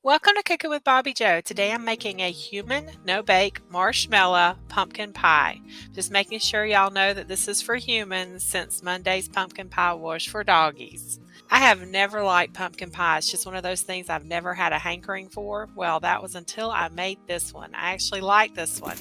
Welcome to Cooking with Bobbi Jo. Today I'm making a human no-bake marshmallow pumpkin pie. Just making sure y'all know that this is for humans since Monday's pumpkin pie was for doggies. I have never liked pumpkin pie. It's just one of those things I've never had a hankering for. Well, that was until I made this one. I actually like this one.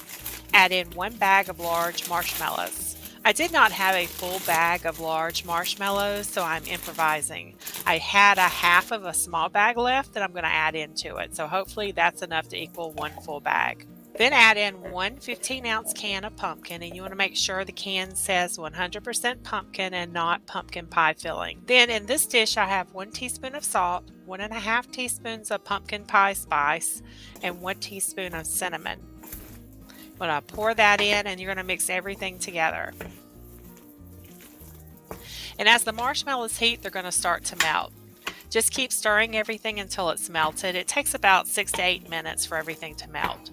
Add in 1 bag of large marshmallows. I did not have a full bag of large marshmallows, so I'm improvising. I had a half of a small bag left that I'm going to add into it, so hopefully that's enough to equal 1 full bag. Then add in 1 15-ounce can of pumpkin, and you want to make sure the can says 100% pumpkin and not pumpkin pie filling. Then in this dish I have 1 teaspoon of salt, 1.5 teaspoons of pumpkin pie spice, and 1 teaspoon of cinnamon. I'm going to pour that in and you're going to mix everything together. And as the marshmallows heat, they're going to start to melt. Just keep stirring everything until it's melted. It takes about 6 to 8 minutes for everything to melt.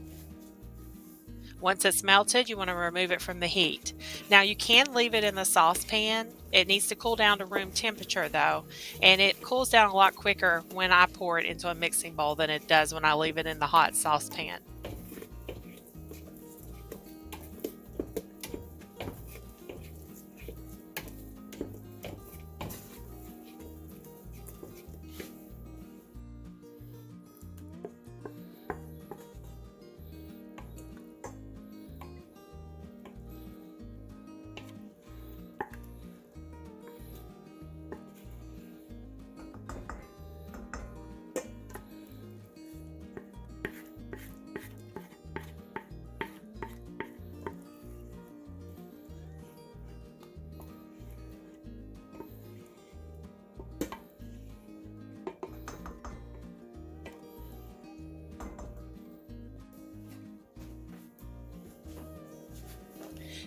Once it's melted, you want to remove it from the heat. Now you can leave it in the saucepan. It needs to cool down to room temperature though, and it cools down a lot quicker when I pour it into a mixing bowl than it does when I leave it in the hot saucepan.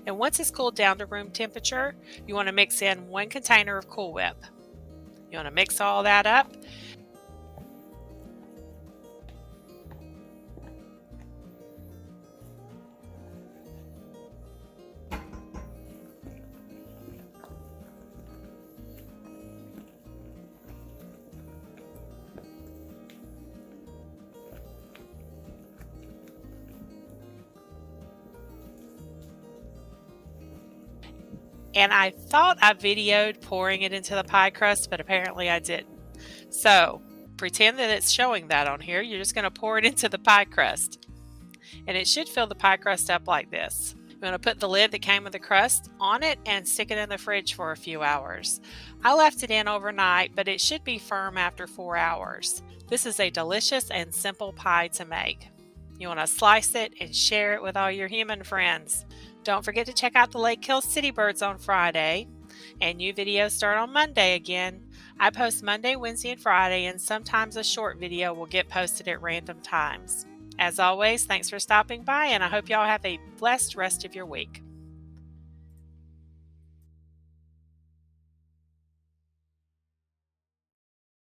And once it's cooled down to room temperature, you want to mix in 1 container of Cool Whip. You want to mix all that up. And I thought I videoed pouring it into the pie crust, but apparently I didn't. So pretend that it's showing that on here. You're just going to pour it into the pie crust. And it should fill the pie crust up like this. I'm going to put the lid that came with the crust on it and stick it in the fridge for a few hours. I left it in overnight, but it should be firm after 4 hours. This is a delicious and simple pie to make. You want to slice it and share it with all your human friends. Don't forget to check out the Lake Hill City Birds on Friday, and new videos start on Monday again. I post Monday, Wednesday, and Friday, and sometimes a short video will get posted at random times. As always, thanks for stopping by, and I hope y'all have a blessed rest of your week.